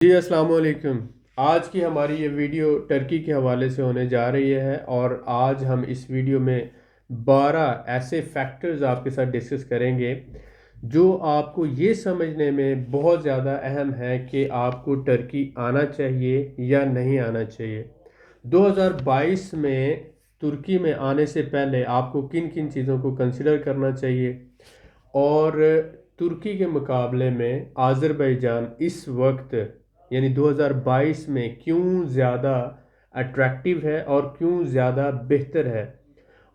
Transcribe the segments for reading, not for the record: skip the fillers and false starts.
जी अस्सलाम वालेकुम। आज की हमारी ये वीडियो टर्की के हवाले से होने जा रही है और आज हम इस वीडियो में 12 ऐसे फैक्टर्स आपके साथ डिस्कस करेंगे जो आपको ये समझने में बहुत ज़्यादा अहम है कि आपको टर्की आना चाहिए या नहीं आना चाहिए। 2022 में तुर्की में आने से पहले आपको किन किन चीज़ों को कंसिडर करना चाहिए और तुर्की के मुकाबले में आज़रबैजान इस वक्त यानी 2022 में क्यों ज़्यादा अट्रैक्टिव है और क्यों ज़्यादा बेहतर है,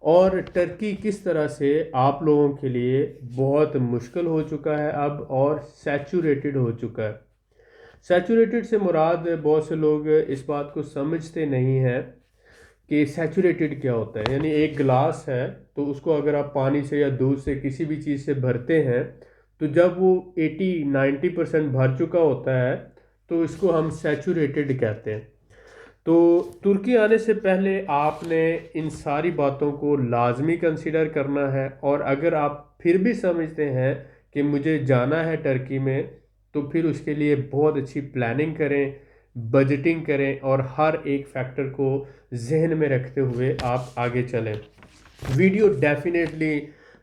और टर्की किस तरह से आप लोगों के लिए बहुत मुश्किल हो चुका है अब और सैचुरेटेड हो चुका है। सैचुरेटेड से मुराद बहुत से लोग इस बात को समझते नहीं हैं कि सैचुरेटेड क्या होता है। यानी एक गिलास है तो उसको अगर आप पानी से या दूध से किसी भी चीज़ से भरते हैं तो जब वो 80-90% भर चुका होता है तो इसको हम सैचुरेटेड कहते हैं। तो तुर्की आने से पहले आपने इन सारी बातों को लाजमी कंसीडर करना है, और अगर आप फिर भी समझते हैं कि मुझे जाना है टर्की में तो फिर उसके लिए बहुत अच्छी प्लानिंग करें, बजटिंग करें और हर एक फैक्टर को जहन में रखते हुए आप आगे चलें। वीडियो डेफिनेटली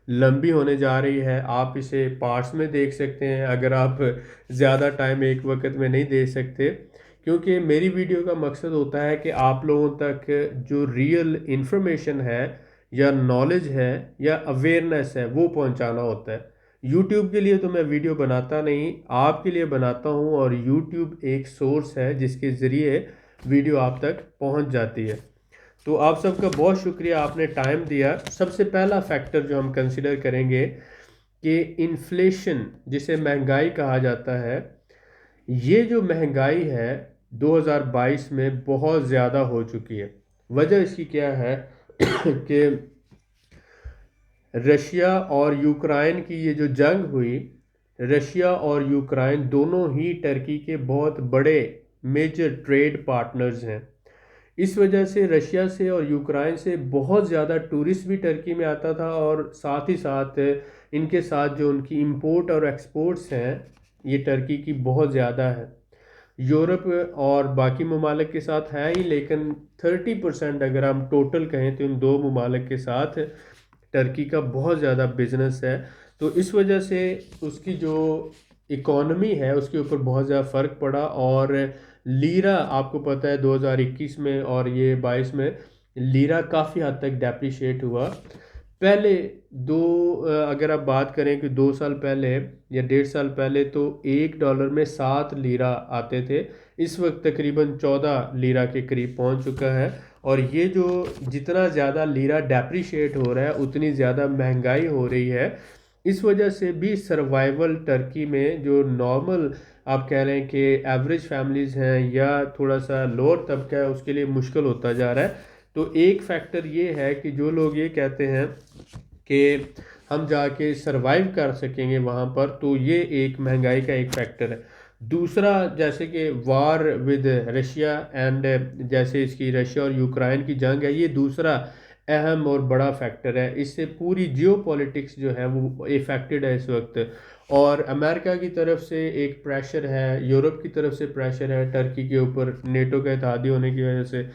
लंबी होने जा रही है, आप इसे पार्ट्स में देख सकते हैं अगर आप ज़्यादा टाइम एक वक्त में नहीं दे सकते, क्योंकि मेरी वीडियो का मकसद होता है कि आप लोगों तक जो रियल इन्फॉर्मेशन है या नॉलेज है या अवेयरनेस है वो पहुंचाना होता है। यूट्यूब के लिए तो मैं वीडियो बनाता नहीं, आपके लिए बनाता हूं, और यूट्यूब एक सोर्स है जिसके ज़रिए वीडियो आप तक पहुंच जाती है। तो आप सबका बहुत शुक्रिया, आपने टाइम दिया। सबसे पहला फैक्टर जो हम कंसिडर करेंगे कि इन्फ्लेशन, जिसे महंगाई कहा जाता है, ये जो महंगाई है 2022 में बहुत ज़्यादा हो चुकी है। वजह इसकी क्या है कि रशिया और यूक्रेन की ये जो जंग हुई, रशिया और यूक्रेन दोनों ही टर्की के बहुत बड़े मेजर ट्रेड पार्टनर्स हैं। इस वजह से रशिया से और यूक्रेन से बहुत ज़्यादा टूरिस्ट भी टर्की में आता था, और साथ ही साथ इनके साथ जो उनकी इंपोर्ट और एक्सपोर्ट्स हैं ये टर्की की बहुत ज़्यादा है। यूरोप और बाकी ममालिक के साथ है ही, लेकिन 30% अगर हम टोटल कहें तो इन दो ममालिक के साथ टर्की का बहुत ज़्यादा बिजनेस है। तो इस वजह से उसकी जो इकॉनमी है उसके ऊपर बहुत ज़्यादा फ़र्क पड़ा, और लीरा आपको पता है 2021 में और ये 22 में लीरा काफ़ी हद तक डेप्रिशिएट हुआ। पहले अगर आप बात करें कि 2 साल पहले या 1.5 साल पहले तो $1 में 7 लीरा आते थे, इस वक्त तकरीबन 14 लीरा के करीब पहुंच चुका है। और ये जो जितना ज़्यादा लीरा डेप्रिशिएट हो रहा है उतनी ज़्यादा महंगाई हो रही है। इस वजह से भी सर्वाइवल टर्की में जो नॉर्मल आप कह रहे हैं कि एवरेज फैमिलीज़ हैं या थोड़ा सा लोअर तबका है उसके लिए मुश्किल होता जा रहा है। तो एक फैक्टर ये है कि जो लोग ये कहते हैं कि हम जाके सरवाइव कर सकेंगे वहाँ पर, तो ये एक महंगाई का एक फैक्टर है। दूसरा, जैसे कि वार विद रशिया एंड, जैसे इसकी रशिया और यूक्रेन की जंग है, ये दूसरा अहम और बड़ा फैक्टर है। इससे पूरी जियो पॉलिटिक्स जो है वो इफेक्टेड है इस वक्त, और अमेरिका की तरफ से एक प्रेशर है, यूरोप की तरफ से प्रेशर है टर्की के ऊपर नेटो का इत्तेहादी होने की वजह से।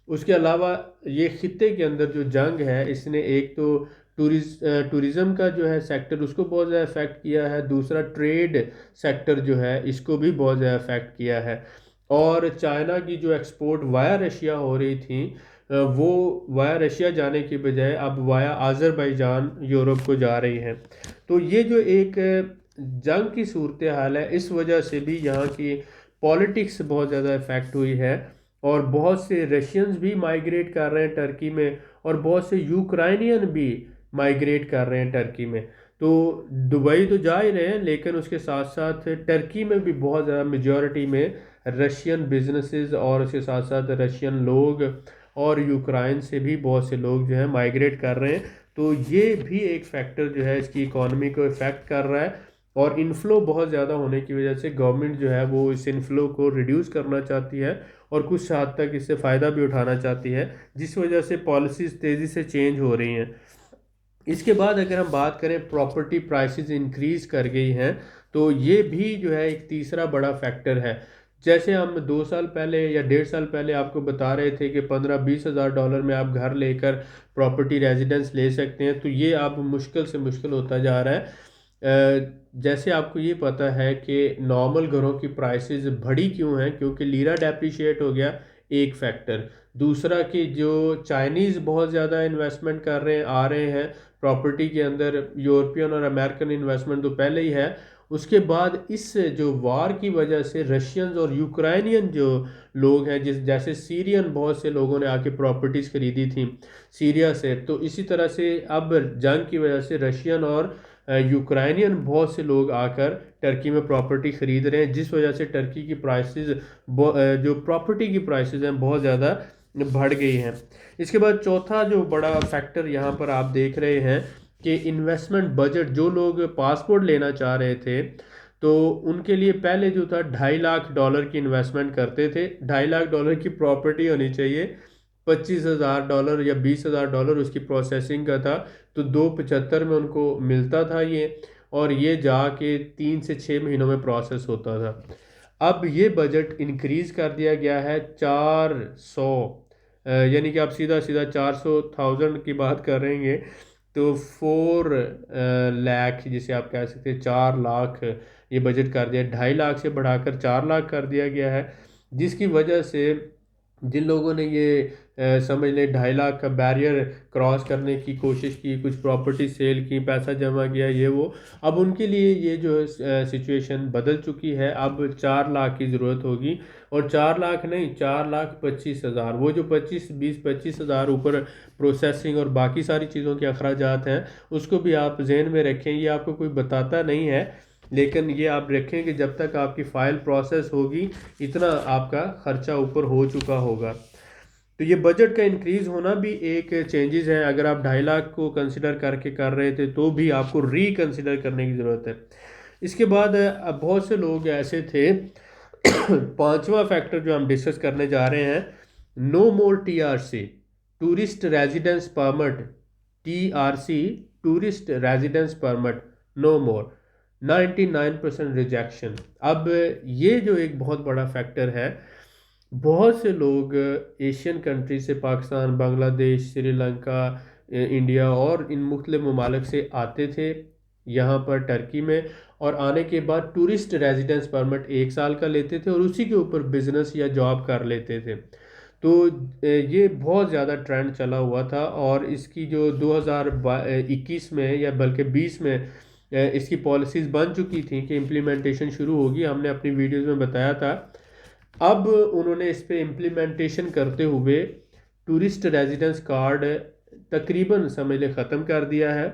उसके अलावा ये खित्ते के अंदर जो जंग है इसने एक तो टूरिज़्म का जो है सेक्टर उसको बहुत ज़्यादा इफेक्ट किया है, दूसरा ट्रेड सेक्टर जो है इसको भी बहुत ज़्यादा इफेक्ट किया है। और चाइना की जो एक्सपोर्ट वाया रशिया हो रही थी, वो वाया रशिया जाने की बजाय अब वाया आज़रबाईजान यूरोप को जा रही हैं। तो ये जो एक जंग की सूरत हाल है, इस वजह से भी यहाँ की पॉलिटिक्स बहुत ज़्यादा इफेक्ट हुई है, और बहुत से रशियंस भी माइग्रेट कर रहे हैं टर्की में, और बहुत से यूक्रेनियन भी माइग्रेट कर रहे हैं टर्की में। तो दुबई तो जा ही रहे हैं, लेकिन उसके साथ साथ टर्की में भी बहुत ज़्यादा मेजॉरिटी में रशियन बिजनेसेस और उसके साथ साथ रशियन लोग, और यूक्रेन से भी बहुत से लोग जो है माइग्रेट कर रहे हैं। तो ये भी एक फैक्टर जो है इसकी इकॉनमी को इफ़ेक्ट कर रहा है, और इनफ्लो बहुत ज़्यादा होने की वजह से गवर्नमेंट जो है वो इस इनफ्लो को रिड्यूस करना चाहती है और कुछ हद तक इससे फ़ायदा भी उठाना चाहती है, जिस वजह से पॉलिसीज़ तेज़ी से चेंज हो रही हैं। इसके बाद अगर हम बात करें प्रॉपर्टी प्राइसेस इंक्रीज कर गई हैं, तो ये भी जो है एक तीसरा बड़ा फैक्टर है। जैसे हम 2 साल पहले या 1.5 साल पहले आपको बता रहे थे कि 15-20 हज़ार डॉलर में आप घर लेकर प्रॉपर्टी रेजिडेंस ले सकते हैं, तो ये अब मुश्किल से मुश्किल होता जा रहा है। जैसे आपको ये पता है कि नॉर्मल घरों की प्राइसेस बढ़ी क्यों हैं, क्योंकि लीरा डेप्रिशिएट हो गया, एक फैक्टर। दूसरा कि जो चाइनीज़ बहुत ज़्यादा इन्वेस्टमेंट कर रहे हैं, आ रहे हैं प्रॉपर्टी के अंदर, यूरोपियन और अमेरिकन इन्वेस्टमेंट तो पहले ही है। उसके बाद इस जो वार की वजह से रशियंस और यूक्रेनियन जो लोग हैं, जैसे सीरियन बहुत से लोगों ने आके प्रॉपर्टीज़ खरीदी थी सीरिया से, तो इसी तरह से अब जंग की वजह से रशियन और यूक्रेनियन बहुत से लोग आकर टर्की में प्रॉपर्टी ख़रीद रहे हैं, जिस वजह से टर्की की प्राइसेस जो प्रॉपर्टी की प्राइसेस हैं बहुत ज़्यादा बढ़ गई हैं। इसके बाद चौथा जो बड़ा फैक्टर यहाँ पर आप देख रहे हैं कि इन्वेस्टमेंट बजट, जो लोग पासपोर्ट लेना चाह रहे थे तो उनके लिए पहले जो था $2.5 लाख की इन्वेस्टमेंट करते थे, $2.5 लाख की प्रॉपर्टी होनी चाहिए, $25,000 या $20,000 उसकी प्रोसेसिंग का था, तो 275 में उनको मिलता था ये, और ये जाके 3 से 6 महीनों में प्रोसेस होता था। अब ये बजट इंक्रीज़ कर दिया गया है 400, यानी कि आप सीधा सीधा 400,000 की बात करेंगे तो 4 लाख, जिसे आप कह सकते हैं 4 लाख, ये बजट कर दिया, 2.5 लाख से बढ़ाकर 4 लाख कर दिया गया है। जिसकी वजह से जिन लोगों ने ये समझ लें 2.5 लाख का बैरियर क्रॉस करने की कोशिश की, कुछ प्रॉपर्टी सेल की, पैसा जमा किया, ये वो, अब उनके लिए ये जो सिचुएशन बदल चुकी है। अब 4 लाख की ज़रूरत होगी, और 4 लाख नहीं, 4,25,000, वो जो 25,000 ऊपर प्रोसेसिंग और बाकी सारी चीज़ों के अखराजात हैं, उसको भी आप जहन में रखें। ये आपको कोई बताता नहीं है, लेकिन ये आप रखें कि जब तक आपकी फ़ाइल प्रोसेस होगी इतना आपका ख़र्चा ऊपर हो चुका होगा। तो ये बजट का इंक्रीज़ होना भी एक चेंजेस है। अगर आप 2.5 लाख को कंसिडर करके कर रहे थे तो भी आपको रिकंसिडर करने की ज़रूरत है। इसके बाद अब बहुत से लोग ऐसे थे पांचवा फैक्टर जो हम डिस्कस करने जा रहे हैं, no more TRC, tourist residence permit, TRC, tourist residence permit, no more, 99% rejection. अब ये जो एक बहुत बड़ा फैक्टर है, बहुत से लोग एशियन कंट्री से, पाकिस्तान, बांग्लादेश, श्रीलंका, इंडिया और इन मुख्तलिफ ममालिक से आते थे यहाँ पर टर्की में, और आने के बाद टूरिस्ट रेजिडेंस परमिट 1 साल का लेते थे और उसी के ऊपर बिजनेस या जॉब कर लेते थे। तो ये बहुत ज़्यादा ट्रेंड चला हुआ था, और इसकी जो 2021 में या बल्कि 20 में इसकी पॉलिसीज़ बन चुकी थी कि इम्प्लीमेंटेशन शुरू होगी, हमने अपनी वीडियोज़ में बताया था। अब उन्होंने इस पे इम्प्लीमेंटेशन करते हुए टूरिस्ट रेजिडेंस कार्ड तकरीबन समझ ले ख़त्म कर दिया है।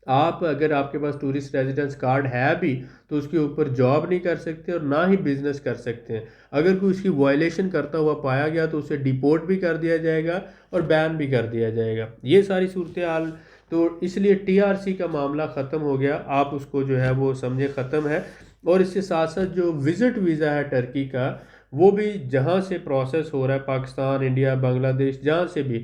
आप अगर आपके पास टूरिस्ट रेजिडेंस कार्ड है भी तो उसके ऊपर जॉब नहीं कर सकते और ना ही बिजनेस कर सकते हैं। अगर कोई उसकी वायलेशन करता हुआ पाया गया तो उसे डिपोर्ट भी कर दिया जाएगा और बैन भी कर दिया जाएगा। ये सारी सूरत हाल, तो इसलिए TRC का मामला ख़त्म हो गया, आप उसको जो है वो समझे ख़त्म है। और इसके साथ साथ जो विज़िट वीज़ा है टर्की का, वो भी जहाँ से प्रोसेस हो रहा है, पाकिस्तान, इंडिया, बांग्लादेश, जहाँ से भी,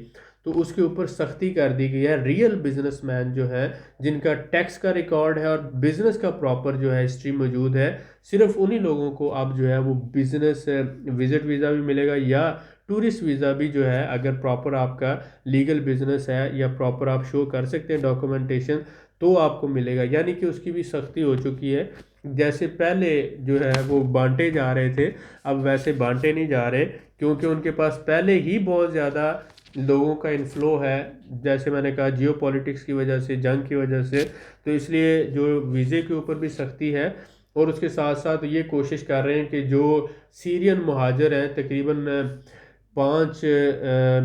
तो उसके ऊपर सख्ती कर दी गई है। रियल बिजनेसमैन जो है, जिनका टैक्स का रिकॉर्ड है और बिजनेस का प्रॉपर जो है हिस्ट्री मौजूद है, सिर्फ उन्हीं लोगों को अब जो है वो बिजनेस विजिट वीज़ा भी मिलेगा, या टूरिस्ट वीज़ा भी जो है, अगर प्रॉपर आपका लीगल बिजनेस है या प्रॉपर आप शो कर सकते हैं डॉक्यूमेंटेशन, तो आपको मिलेगा। यानी कि उसकी भी सख्ती हो चुकी है। जैसे पहले जो है वो बांटे जा रहे थे, अब वैसे बांटे नहीं जा रहे, क्योंकि उनके पास पहले ही बहुत ज़्यादा लोगों का इन्फ्लो है, जैसे मैंने कहा जियो पॉलिटिक्स की वजह से, जंग की वजह से। तो इसलिए जो वीज़े के ऊपर भी सख्ती है, और उसके साथ साथ ये कोशिश कर रहे हैं कि जो सीरियन महाजर हैं, तकरीबन 5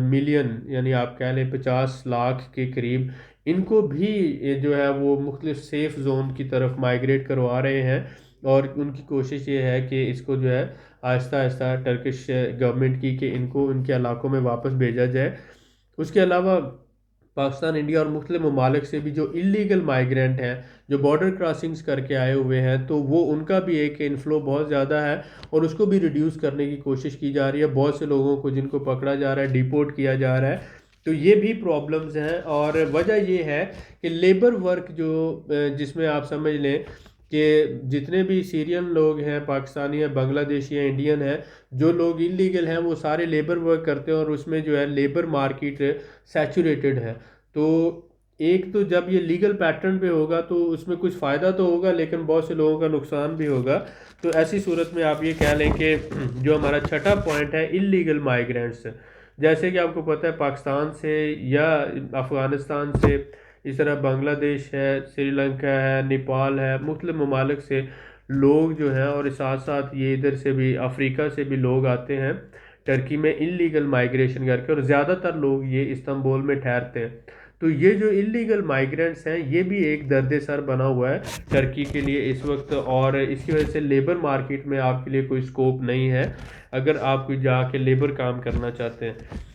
मिलियन, यानी आप कह लें 50 लाख के करीब, इनको भी ये जो है वो मुख्तलिफ सेफ़ जोन की तरफ माइग्रेट करवा रहे हैं। और उनकी कोशिश ये है कि इसको जो है आहिस्ता आहिस्ता टर्किश गवर्नमेंट की, कि इनको इनके इलाकों में वापस भेजा जाए। उसके अलावा पाकिस्तान, इंडिया और मुख्तलिफ ममालिक से भी जो इलीगल माइग्रेंट हैं, जो बॉर्डर क्रॉसिंग्स करके आए हुए हैं, तो वो उनका भी एक इन्फ्लो बहुत ज़्यादा है, और उसको भी रिड्यूस करने की कोशिश की जा रही है। बहुत से लोगों को जिनको पकड़ा जा रहा है, डिपोर्ट किया जा रहा है। तो ये भी प्रॉब्लम्स हैं, और वजह ये है कि लेबर वर्क जो जिसमें आप समझ लें कि जितने भी सीरियन लोग हैं, पाकिस्तानी हैं, बांग्लादेशी हैं, इंडियन हैं, जो लोग इलीगल हैं वो सारे लेबर वर्क करते हैं और उसमें जो है लेबर मार्केट सैचुरेटेड है। तो एक तो जब ये लीगल पैटर्न पे होगा तो उसमें कुछ फ़ायदा तो होगा, लेकिन बहुत से लोगों का नुकसान भी होगा। तो ऐसी सूरत में आप ये कह लें कि जो हमारा छठा पॉइंट है, इलीगल माइग्रेंट्स। जैसे कि आपको पता है पाकिस्तान से या अफ़गानिस्तान से, इस तरह बांग्लादेश है, श्रीलंका है, नेपाल है, मुख्तलिफ ममालिक से लोग जो हैं, और साथ साथ ये इधर से भी अफ्रीका से भी लोग आते हैं टर्की में इलीगल माइग्रेशन करके, और ज़्यादातर लोग ये इस्तांबुल में ठहरते हैं। तो ये जो इलीगल माइग्रेंट्स हैं ये भी एक दर्द सर बना हुआ है टर्की के लिए इस वक्त, और इसकी वजह से लेबर मार्केट में आपके लिए कोई स्कोप नहीं है अगर आप कोई जाके लेबर काम करना चाहते हैं।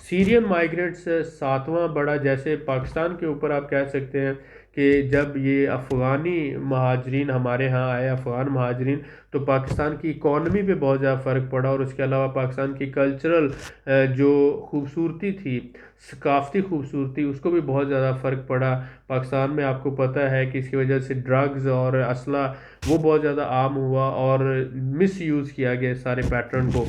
सीरियन माइग्रेंट्स सातवां बड़ा, जैसे पाकिस्तान के ऊपर आप कह सकते हैं कि जब ये अफ़गानी महाजरीन हमारे यहाँ आए, अफ़गान महाजरीन, तो पाकिस्तान की इकॉनमी पे बहुत ज़्यादा फ़र्क पड़ा, और उसके अलावा पाकिस्तान की कल्चरल जो खूबसूरती थी, सकाफ़ती खूबसूरती, उसको भी बहुत ज़्यादा फ़र्क पड़ा। पाकिस्तान में आपको पता है कि इसकी वजह से ड्रग्स और असला वो बहुत ज़्यादा आम हुआ और मिस यूज़ किया गया सारे पैटर्न को।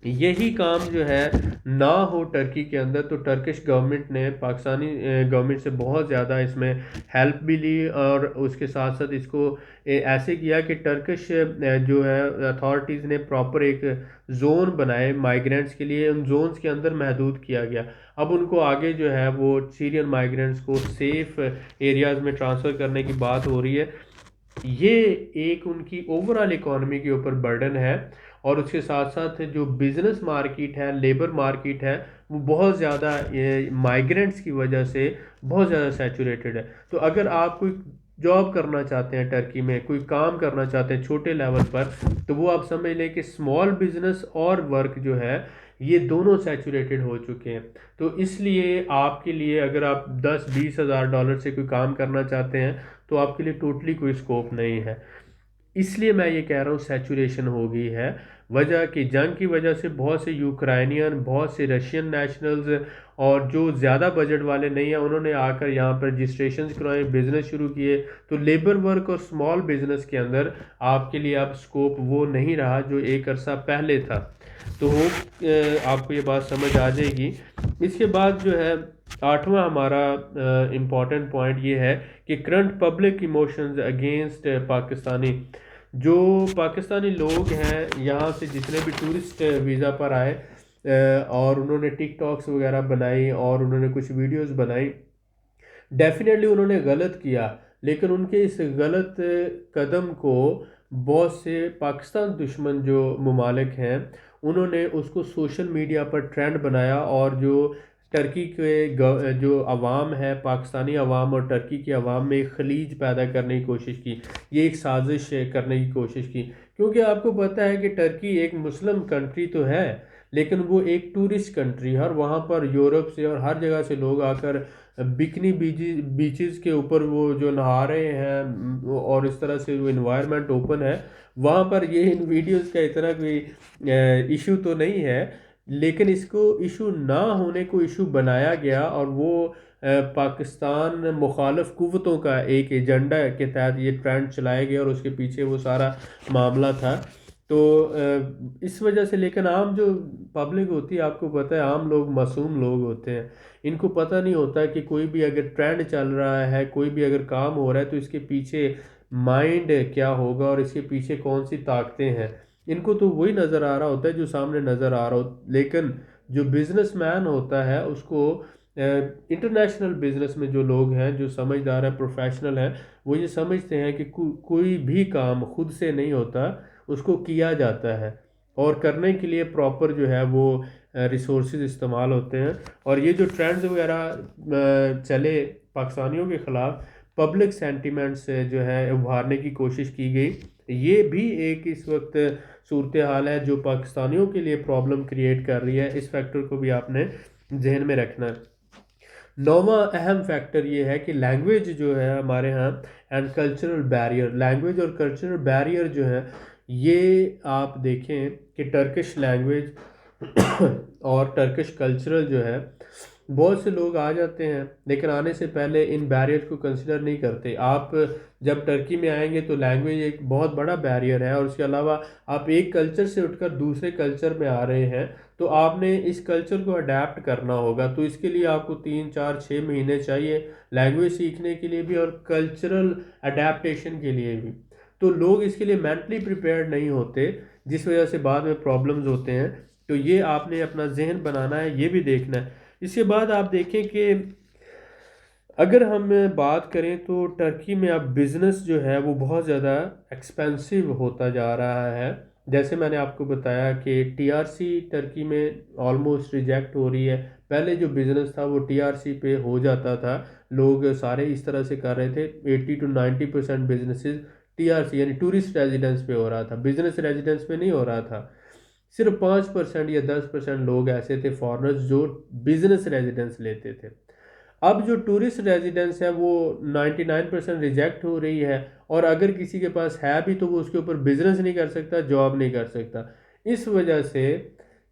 यही काम जो है ना हो टर्की के अंदर, तो टर्किश गवर्नमेंट ने पाकिस्तानी गवर्नमेंट से बहुत ज़्यादा इसमें हेल्प भी ली, और उसके साथ साथ इसको ऐसे किया कि टर्किश जो है अथॉरिटीज़ ने प्रॉपर एक जोन बनाए माइग्रेंट्स के लिए, उन जोन्स के अंदर महदूद किया गया। अब उनको आगे जो है वो सीरियन माइग्रेंट्स को सेफ़ एरियाज़ में ट्रांसफ़र करने की बात हो रही है। ये एक उनकी ओवरऑल इकॉनमी के ऊपर बर्डन है, और उसके साथ साथ जो बिज़नेस मार्केट है, लेबर मार्केट है, वो बहुत ज़्यादा माइग्रेंट्स की वजह से बहुत ज़्यादा सैचुरेटेड है। तो अगर आप कोई जॉब करना चाहते हैं टर्की में, कोई काम करना चाहते हैं छोटे लेवल पर, तो वो आप समझ लें कि स्मॉल बिजनेस और वर्क जो है ये दोनों सैचुरेटेड हो चुके हैं। तो इसलिए आपके लिए अगर आप 10-20 हज़ार डॉलर से कोई काम करना चाहते हैं तो आपके लिए टोटली कोई स्कोप नहीं है। इसलिए मैं ये कह रहा हूँ सैचुरेशन हो गई है। वजह कि जंग की वजह से बहुत से यूक्राइनियन, बहुत से रशियन नेशनल्स, और जो ज़्यादा बजट वाले नहीं हैं, उन्होंने आकर यहाँ पर रजिस्ट्रेशन करवाए, बिज़नेस शुरू किए। तो लेबर वर्क और स्मॉल बिज़नेस के अंदर आपके लिए अब स्कोप वो नहीं रहा जो एक अरसा पहले था। तो होप आपको ये बात समझ आ जाएगी। इसके बाद जो है आठवां हमारा इम्पॉर्टेंट पॉइंट ये है कि current public emotions against Pakistani, जो पाकिस्तानी लोग हैं यहाँ से जितने भी टूरिस्ट वीज़ा पर आए और उन्होंने टिकटॉक्स वगैरह बनाई और उन्होंने कुछ वीडियोस बनाई, डेफिनेटली उन्होंने गलत किया, लेकिन उनके इस गलत कदम को बहुत से पाकिस्तान दुश्मन जो ममालिक हैं उन्होंने उसको सोशल मीडिया पर ट्रेंड बनाया, और जो टर्की के जो अवाम है, पाकिस्तानी अवाम और टर्की की अवाम में एक खलीज पैदा करने की कोशिश की, ये एक साजिश करने की कोशिश की। क्योंकि आपको पता है कि टर्की एक मुस्लिम कंट्री तो है, लेकिन वो एक टूरिस्ट कंट्री है, और वहाँ पर यूरोप से और हर जगह से लोग आकर बिकनी बीचेस के ऊपर वो जो नहा रहे हैं, और इस तरह से जो इन्वायरमेंट ओपन है वहाँ पर, ये इन वीडियोस का इतना कोई इशू तो नहीं है, लेकिन इसको इशू ना होने को इशू बनाया गया, और वो पाकिस्तान मुखालिफ कुव्वतों का एक एजेंडा के तहत ये ट्रेंड चलाया गया, और उसके पीछे वो सारा मामला था। तो इस वजह से, लेकिन आम जो पब्लिक होती है, आपको पता है आम लोग मासूम लोग होते हैं, इनको पता नहीं होता कि कोई भी अगर ट्रेंड चल रहा है, कोई भी अगर काम हो रहा है, तो इसके पीछे माइंड क्या होगा और इसके पीछे कौन सी ताकतें हैं। इनको तो वही नज़र आ रहा होता है जो सामने नज़र आ रहा हो, लेकिन जो बिजनेसमैन होता है उसको, इंटरनेशनल बिजनेस में जो लोग हैं, जो समझदार हैं, प्रोफेशनल हैं, वो ये समझते हैं कि कोई भी काम खुद से नहीं होता, उसको किया जाता है, और करने के लिए प्रॉपर जो है वो रिसोर्सेज इस्तेमाल होते हैं। और ये जो ट्रेंड्स वगैरह चले पाकिस्तानियों के ख़िलाफ़, पब्लिक सेंटिमेंट से जो है उभारने की कोशिश की गई, ये भी एक इस वक्त सूरत हाल है जो पाकिस्तानियों के लिए प्रॉब्लम क्रिएट कर रही है। इस फैक्टर को भी आपने जहन में रखना है। नौवां अहम फैक्टर ये है कि लैंग्वेज जो है हमारे यहाँ, एंड कल्चरल बैरियर, लैंग्वेज और कल्चरल बैरियर जो है, ये आप देखें कि टर्किश लैंग्वेज और टर्किश कल्चरल जो है बहुत से लोग आ जाते हैं लेकिन आने से पहले इन बैरियर को कंसिडर नहीं करते। आप जब टर्की में आएंगे तो लैंग्वेज एक बहुत बड़ा बैरियर है, और उसके अलावा आप एक कल्चर से उठकर दूसरे कल्चर में आ रहे हैं, तो आपने इस कल्चर को अडेप्ट करना होगा। तो इसके लिए आपको 3 4 6 महीने चाहिए, लैंग्वेज सीखने के लिए भी और कल्चरल अडेप्टेशन के लिए भी। तो लोग इसके लिए मेंटली प्रिपेयर्ड नहीं होते, जिस वजह से बाद में प्रॉब्लम्स होते हैं। तो ये आपने अपना जहन बनाना है, ये भी देखना है। इसके बाद आप देखें कि अगर हम बात करें तो टर्की में अब बिज़नेस जो है वो बहुत ज़्यादा एक्सपेंसिव होता जा रहा है। जैसे मैंने आपको बताया कि टीआरसी टर्की में ऑलमोस्ट रिजेक्ट हो रही है। पहले जो बिज़नेस था वो टीआरसी पे हो जाता था, लोग सारे इस तरह से कर रहे थे। 80 to 90% बिजनेसेस टीआरसी यानी टूरिस्ट रेजिडेंस पे हो रहा था, बिजनेस रेजिडेंस पे नहीं हो रहा था। सिर्फ 5% या 10% लोग ऐसे थे फॉरेनर्स जो बिजनेस रेजिडेंस लेते थे। अब जो टूरिस्ट रेजिडेंस है वो 99% रिजेक्ट हो रही है, और अगर किसी के पास है भी तो वो उसके ऊपर बिजनेस नहीं कर सकता, जॉब नहीं कर सकता। इस वजह से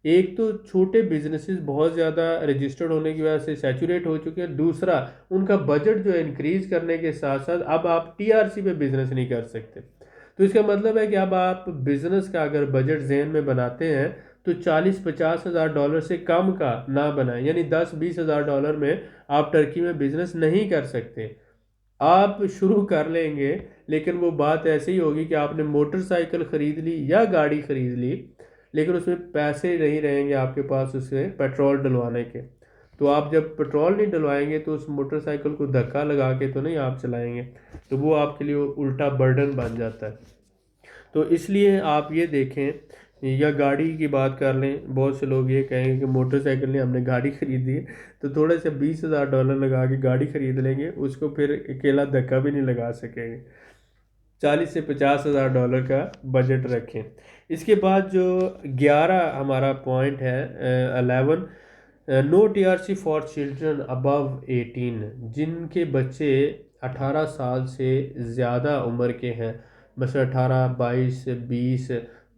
एक तो छोटे बिजनेसेस बहुत ज़्यादा रजिस्टर्ड होने की वजह से सैचुरेट हो चुके हैं, दूसरा उनका बजट जो है इंक्रीज करने के साथ साथ अब आप टीआरसी पे बिजनेस नहीं कर सकते। तो इसका मतलब है कि अब आप बिजनेस का अगर बजट जहन में बनाते हैं तो 40 50 हज़ार डॉलर से कम का ना बनाएं, यानी 10 20 हज़ार डॉलर में आप टर्की में बिजनेस नहीं कर सकते। आप शुरू कर लेंगे लेकिन वो बात ऐसी ही होगी कि आपने मोटरसाइकिल खरीद ली या गाड़ी खरीद ली, लेकिन उसमें पैसे नहीं रहेंगे आपके पास उससे पेट्रोल डलवाने के। तो आप जब पेट्रोल नहीं डलवाएंगे तो उस मोटरसाइकिल को धक्का लगा के तो नहीं आप चलाएंगे, तो वो आपके लिए उल्टा बर्डन बन जाता है। तो इसलिए आप ये देखें, या गाड़ी की बात कर लें, बहुत से लोग ये कहेंगे कि मोटरसाइकिल नहीं, हमने गाड़ी खरीदी है, तो थोड़े से 20 हज़ार डॉलर लगा के गाड़ी खरीद लेंगे, उसको फिर अकेला धक्का भी नहीं लगा सकेंगे। 40 से 50 हज़ार डॉलर का बजट रखें। इसके बाद जो 11 हमारा पॉइंट है, 11, no TRC for children above 18, जिनके बच्चे 18 साल से ज़्यादा उम्र के हैं, बस 18 22 20,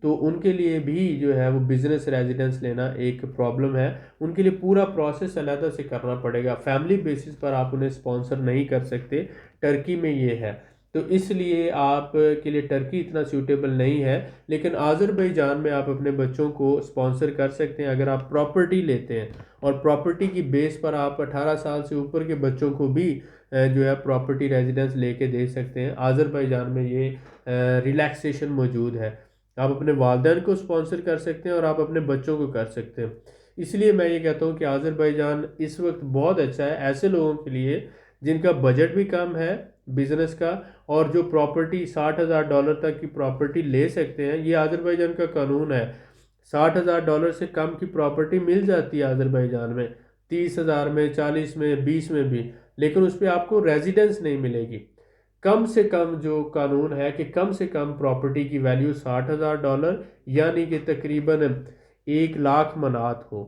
तो उनके लिए भी जो है वो बिज़नेस रेजिडेंस लेना एक प्रॉब्लम है। उनके लिए पूरा प्रोसेस अलग से करना पड़ेगा, फैमिली बेसिस पर आप उन्हें स्पॉन्सर नहीं कर सकते। टर्की में ये है, तो इसलिए आप के लिए टर्की इतना सूटेबल नहीं है। लेकिन आज़रबाईजान में आप अपने बच्चों को स्पॉन्सर कर सकते हैं अगर आप प्रॉपर्टी लेते हैं, और प्रॉपर्टी की बेस पर आप 18 साल से ऊपर के बच्चों को भी जो है प्रॉपर्टी रेजिडेंस लेके दे सकते हैं। आज़रबाईजान में ये रिलैक्सेशन मौजूद है। आप अपने वालिदैन को स्पॉन्सर कर सकते हैं और आप अपने बच्चों को कर सकते हैं। इसलिए मैं ये कहता हूँ कि आज़रबाईजान इस वक्त बहुत अच्छा है ऐसे लोगों के लिए जिनका बजट भी कम है बिजनेस का, और जो प्रॉपर्टी 60 हज़ार डॉलर तक की प्रॉपर्टी ले सकते हैं। ये आज़रबाईजान का कानून है, 60 हज़ार डॉलर से कम की प्रॉपर्टी मिल जाती है आज़रबाईजान में, 30 हज़ार में, 40 में, 20 में भी, लेकिन उस पर आपको रेजिडेंस नहीं मिलेगी। कम से कम जो कानून है कि कम से कम प्रॉपर्टी की वैल्यू 60 हज़ार डॉलर यानी कि तकरीबन 1 लाख मनात हो,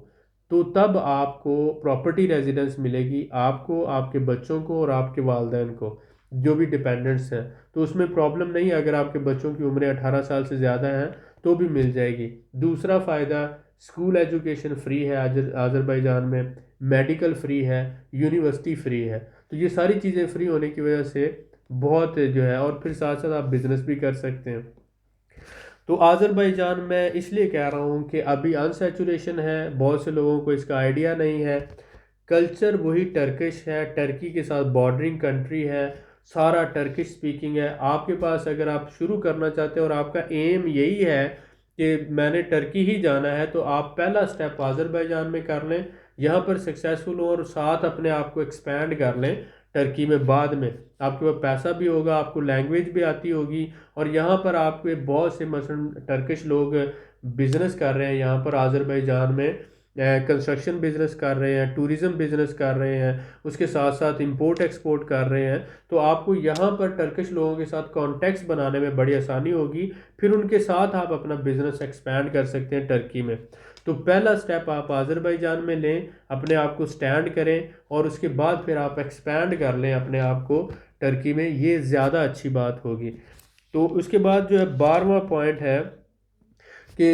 तो तब आपको प्रॉपर्टी रेजिडेंस मिलेगी, आपको, आपके बच्चों को और आपके वालदैन को, जो भी डिपेंडेंट्स हैं। तो उसमें प्रॉब्लम नहीं है, अगर आपके बच्चों की उम्र 18 साल से ज़्यादा है तो भी मिल जाएगी। दूसरा फ़ायदा, स्कूल एजुकेशन फ्री है आज़रबाईजान में, मेडिकल फ्री है, यूनिवर्सिटी फ्री है। तो ये सारी चीज़ें फ्री होने की वजह से बहुत जो है, और फिर साथ साथ आप बिजनेस भी कर सकते हैं। तो आज़रबाईजान मैं इसलिए कह रहा हूँ कि अभी अनसेचुरेशन है, बहुत से लोगों को इसका आइडिया नहीं है। कल्चर वही टर्किश है, टर्की के साथ बॉर्डरिंग कंट्री है, सारा टर्किश स्पीकिंग है। आपके पास अगर आप शुरू करना चाहते हैं और आपका एम यही है कि मैंने टर्की ही जाना है, तो आप पहला स्टेप आज़रबाईजान में कर लें, यहाँ पर सक्सेसफुल हो और साथ अपने आप को एक्सपैंड कर लें टर्की में। बाद में आपके पास पैसा भी होगा, आपको लैंग्वेज भी आती होगी, और यहाँ पर आपके बहुत से मसलन टर्किश लोग बिजनेस कर रहे हैं यहाँ पर आज़रबाईजान में, कंस्ट्रक्शन बिजनेस कर रहे हैं, टूरिज़्म बिजनेस कर रहे हैं, उसके साथ साथ इंपोर्ट एक्सपोर्ट कर रहे हैं। तो आपको यहाँ पर टर्किश लोगों के साथ कॉन्टेक्ट्स बनाने में बड़ी आसानी होगी, फिर उनके साथ आप अपना बिजनेस एक्सपैंड कर सकते हैं टर्की में। तो पहला स्टेप आप आज़रबाईजान में लें, अपने आप को स्टैंड करें, और उसके बाद फिर आप एक्सपैंड कर लें अपने आप को टर्की में, ये ज़्यादा अच्छी बात होगी। तो उसके बाद जो है 12वां पॉइंट है कि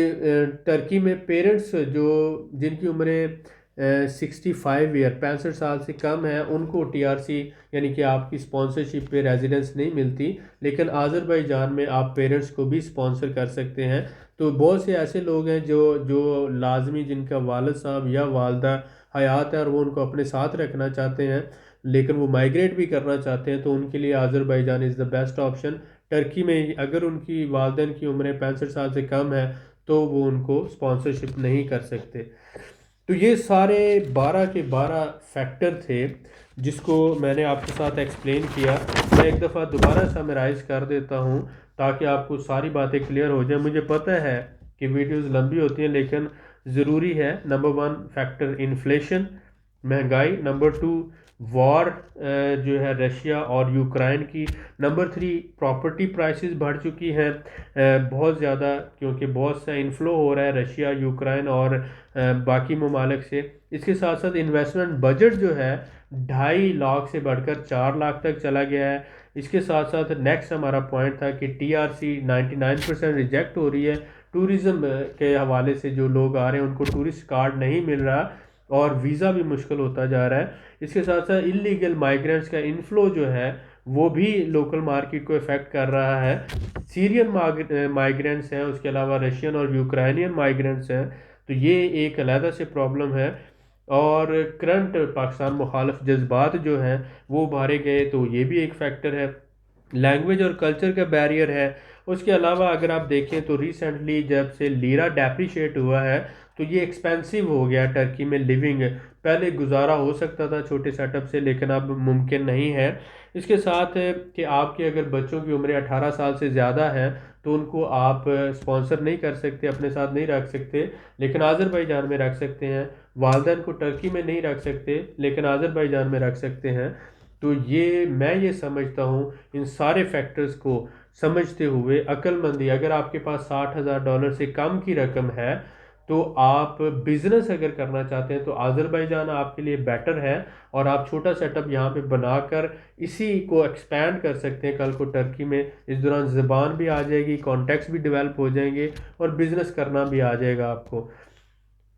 टर्की में पेरेंट्स जो जिनकी उम्रें 65 ईयर 65 साल से कम है उनको TRC यानी कि आपकी स्पॉन्सरशिप पे रेजिडेंस नहीं मिलती, लेकिन आज़रबाईजान में आप पेरेंट्स को भी स्पॉन्सर कर सकते हैं। तो बहुत से ऐसे लोग हैं जो जो लाजमी जिनका वालिद साहब या वालदा हयात है और वो उनको अपने साथ रखना चाहते हैं, लेकिन वो माइग्रेट भी करना चाहते हैं, तो उनके लिए Azerbaijan is the best option. Turkey में अगर उनकी वालदेन की उम्र 65 साल से कम है तो वो उनको स्पॉन्सरशिप नहीं कर सकते। तो ये सारे 12 के 12 फैक्टर थे जिसको मैंने आपके साथ एक्सप्लेन किया। मैं एक दफ़ा दोबारा समराइज़ कर देता हूँ ताकि आपको सारी बातें क्लियर हो जाए। मुझे पता है कि वीडियोस लंबी होती हैं, लेकिन ज़रूरी है। नंबर 1 फैक्टर इन्फ्लेशन, महंगाई। नंबर 2 वॉर जो है रशिया और यूक्रेन की। नंबर 3 प्रॉपर्टी प्राइसेस बढ़ चुकी हैं बहुत ज़्यादा, क्योंकि बहुत सा इन्फ्लो हो रहा है रशिया यूक्रेन और बाकी ममालिक से। इसके साथ साथ इन्वेस्टमेंट बजट जो है 2.5 लाख से बढ़कर 4 लाख तक चला गया है। इसके साथ साथ नेक्स्ट हमारा पॉइंट था कि TRC 99% रिजेक्ट हो रही है। टूरिज़्म के हवाले से जो लोग आ रहे हैं उनको टूरिस्ट कार्ड नहीं मिल रहा और वीज़ा भी मुश्किल होता जा रहा है। इसके साथ साथ इलीगल माइग्रेंट्स का इन्फ्लो जो है वो भी लोकल मार्केट को इफ़ेक्ट कर रहा है। सीरियन माइग्रेंट्स हैं, उसके अलावा रशियन और यूक्रेनियन माइग्रेंट्स हैं, तो ये एक अलहदा से प्रॉब्लम है। और करंट पाकिस्तान मुखालिफ जज्बात जो हैं वो उभारे गए, तो ये भी एक फैक्टर है। लैंग्वेज और कल्चर का बैरियर है। उसके अलावा अगर आप देखें तो रिसेंटली जब से लीरा डेप्रिशिएट हुआ है तो ये एक्सपेंसिव हो गया टर्की में लिविंग। पहले गुजारा हो सकता था छोटे सेटअप से, लेकिन अब मुमकिन नहीं है। इसके साथ कि आपके अगर बच्चों की उम्र 18 साल से ज़्यादा है तो उनको आप स्पॉन्सर नहीं कर सकते, अपने साथ नहीं रख सकते, लेकिन आज़रबाईजान में रख सकते हैं। वालदैन को टर्की में नहीं रख सकते, लेकिन आज़रबाईजान में रख सकते हैं। तो ये मैं ये समझता हूँ, इन सारे फैक्टर्स को समझते हुए अक्लमंदी, अगर आपके पास $60,000 से कम की रकम है तो आप बिजनेस अगर करना चाहते हैं तो आज़रबाईजान आपके लिए बेटर है। और आप छोटा सेटअप यहाँ पे बनाकर इसी को एक्सपैंड कर सकते हैं कल को टर्की में। इस दौरान ज़बान भी आ जाएगी, कॉन्टैक्ट्स भी डेवलप हो जाएंगे और बिजनेस करना भी आ जाएगा आपको,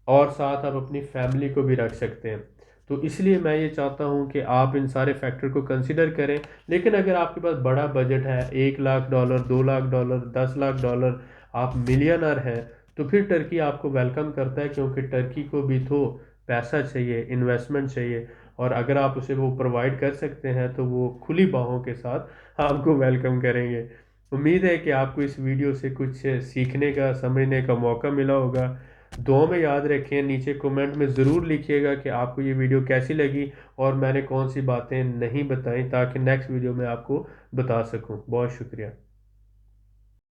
और साथ आप अपनी फैमिली को भी रख सकते हैं। तो इसलिए मैं ये चाहता हूँ कि आप इन सारे फैक्टर को कंसिडर करें। लेकिन अगर आपके पास बड़ा बजट है, $1 लाख, $2 लाख, $10 लाख, आप मिलियनर हैं, तो फिर टर्की आपको वेलकम करता है, क्योंकि टर्की को भी तो पैसा चाहिए, इन्वेस्टमेंट चाहिए, और अगर आप उसे वो प्रोवाइड कर सकते हैं तो वो खुली बाहों के साथ आपको वेलकम करेंगे। उम्मीद है कि आपको इस वीडियो से कुछ सीखने का, समझने का मौका मिला होगा। दुआ में याद रखें, नीचे कमेंट में ज़रूर लिखिएगा कि आपको ये वीडियो कैसी लगी और मैंने कौन सी बातें नहीं बताई, ताकि नेक्स्ट वीडियो में आपको बता सकूं। बहुत शुक्रिया।